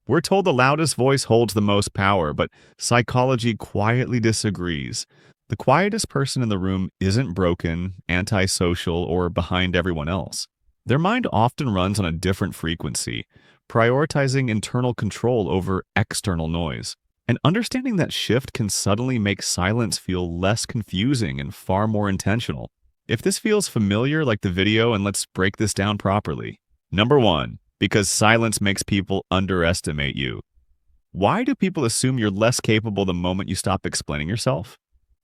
We're told the loudest voice holds the most power, but psychology quietly disagrees. The quietest person in the room isn't broken, antisocial, or behind everyone else. Their mind often runs on a different frequency, prioritizing internal control over external noise. And understanding that shift can suddenly make silence feel less confusing and far more intentional. If this feels familiar, like the video, and let's break this down properly. Number one, because silence makes people underestimate you. Why do people assume you're less capable the moment you stop explaining yourself?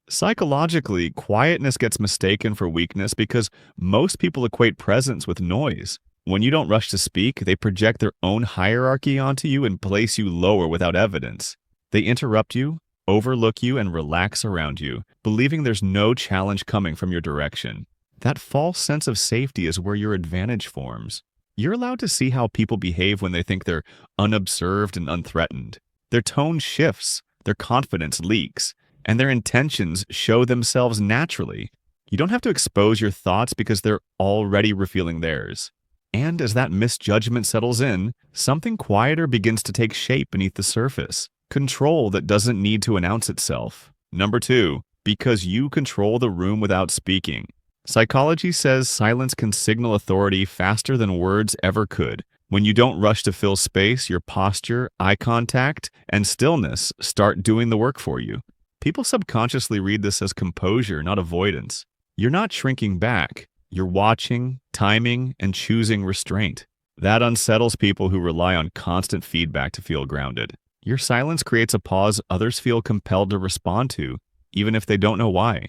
Psychologically, quietness gets mistaken for weakness because most people equate presence with noise. When you don't rush to speak, they project their own hierarchy onto you and place you lower without evidence. They interrupt you, overlook you, and relax around you, believing there's no challenge coming from your direction. That false sense of safety is where your advantage forms. You're allowed to see how people behave when they think they're unobserved and unthreatened. Their tone shifts, their confidence leaks, and their intentions show themselves naturally. You don't have to expose your thoughts because they're already revealing theirs. And as that misjudgment settles in, something quieter begins to take shape beneath the surface. Control that doesn't need to announce itself. Number two, because you control the room without speaking. Psychology says silence can signal authority faster than words ever could. When you don't rush to fill space, your posture, eye contact, and stillness start doing the work for you. People subconsciously read this as composure, not avoidance. You're not shrinking back. You're watching, timing, and choosing restraint. That unsettles people who rely on constant feedback to feel grounded. Your silence creates a pause others feel compelled to respond to, even if they don't know why.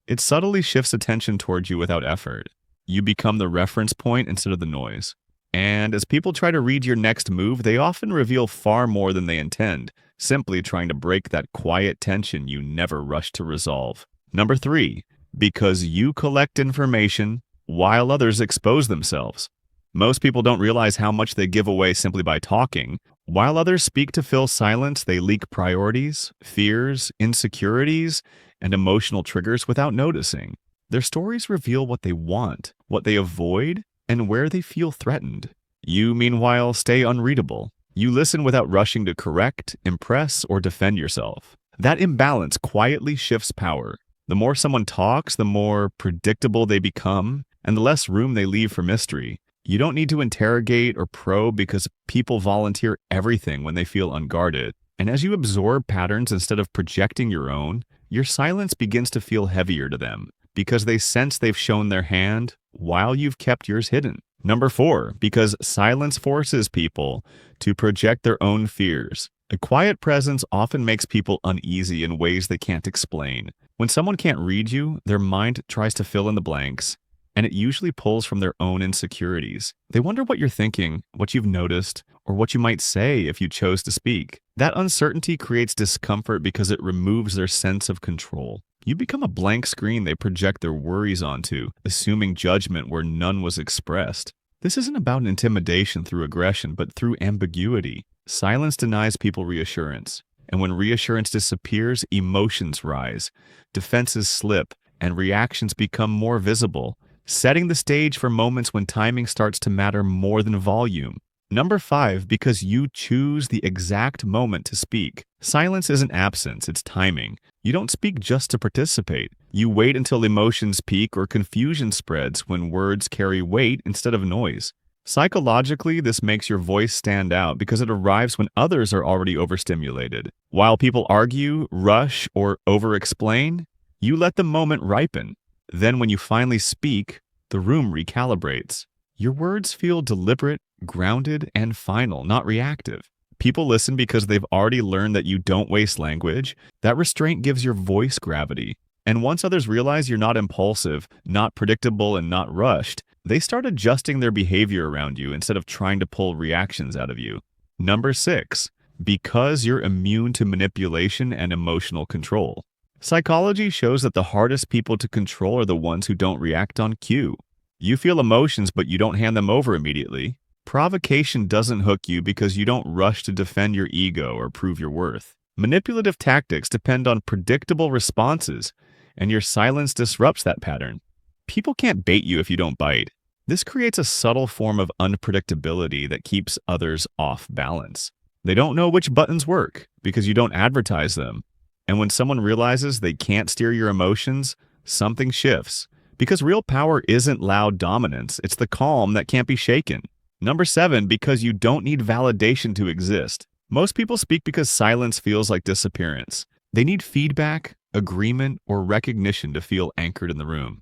It subtly shifts attention towards you without effort. You become the reference point instead of the noise. And as people try to read your next move, they often reveal far more than they intend, simply trying to break that quiet tension you never rush to resolve. Number three, because you collect information while others expose themselves. Most people don't realize how much they give away simply by talking. While others speak to fill silence, they leak priorities, fears, insecurities, and emotional triggers without noticing. Their stories reveal what they want, what they avoid, and where they feel threatened. You, meanwhile, stay unreadable. You listen without rushing to correct, impress, or defend yourself. That imbalance quietly shifts power. The more someone talks, the more predictable they become, and the less room they leave for mystery. You don't need to interrogate or probe because people volunteer everything when they feel unguarded. And as you absorb patterns instead of projecting your own, your silence begins to feel heavier to them because they sense they've shown their hand while you've kept yours hidden. Number four, because silence forces people to project their own fears. A quiet presence often makes people uneasy in ways they can't explain. When someone can't read you, their mind tries to fill in the blanks, and it usually pulls from their own insecurities. They wonder what you're thinking, what you've noticed, or what you might say if you chose to speak. That uncertainty creates discomfort because it removes their sense of control. You become a blank screen they project their worries onto, assuming judgment where none was expressed. This isn't about intimidation through aggression, but through ambiguity. Silence denies people reassurance. And when reassurance disappears, emotions rise, defenses slip, and reactions become more visible, setting the stage for moments when timing starts to matter more than volume. Number five, because you choose the exact moment to speak. Silence isn't absence, it's timing. You don't speak just to participate. You wait until emotions peak or confusion spreads when words carry weight instead of noise. Psychologically, this makes your voice stand out because it arrives when others are already overstimulated. While people argue, rush, or over-explain, you let the moment ripen. Then when you finally speak, the room recalibrates. Your words feel deliberate, grounded, and final, not reactive. People listen because they've already learned that you don't waste language. That restraint gives your voice gravity. And once others realize you're not impulsive, not predictable, and not rushed, they start adjusting their behavior around you instead of trying to pull reactions out of you. Number six, because you're immune to manipulation and emotional control. Psychology shows that the hardest people to control are the ones who don't react on cue. You feel emotions, but you don't hand them over immediately. Provocation doesn't hook you because you don't rush to defend your ego or prove your worth. Manipulative tactics depend on predictable responses, and your silence disrupts that pattern. People can't bait you if you don't bite. This creates a subtle form of unpredictability that keeps others off balance. They don't know which buttons work because you don't advertise them. And when someone realizes they can't steer your emotions, something shifts. Because real power isn't loud dominance, it's the calm that can't be shaken. Number 7, because you don't need validation to exist. Most people speak because silence feels like disappearance. They need feedback, agreement, or recognition to feel anchored in the room.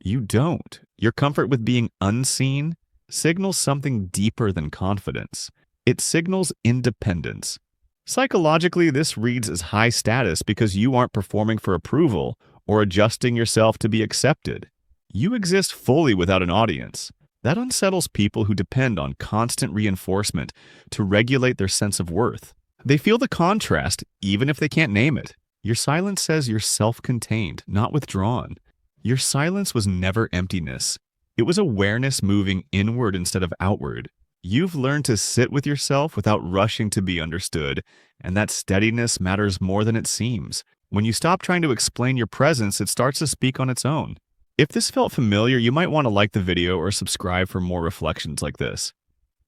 You don't. Your comfort with being unseen signals something deeper than confidence. It signals independence. Psychologically, this reads as high status because you aren't performing for approval or adjusting yourself to be accepted. You exist fully without an audience. That unsettles people who depend on constant reinforcement to regulate their sense of worth. They feel the contrast, even if they can't name it. Your silence says you're self-contained, not withdrawn. Your silence was never emptiness. It was awareness moving inward instead of outward. You've learned to sit with yourself without rushing to be understood, and that steadiness matters more than it seems. When you stop trying to explain your presence, it starts to speak on its own. If this felt familiar, you might want to like the video or subscribe for more reflections like this.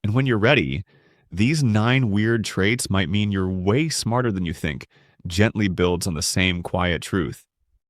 And when you're ready, these 9 weird traits might mean you're way smarter than you think. Gently builds on the same quiet truth.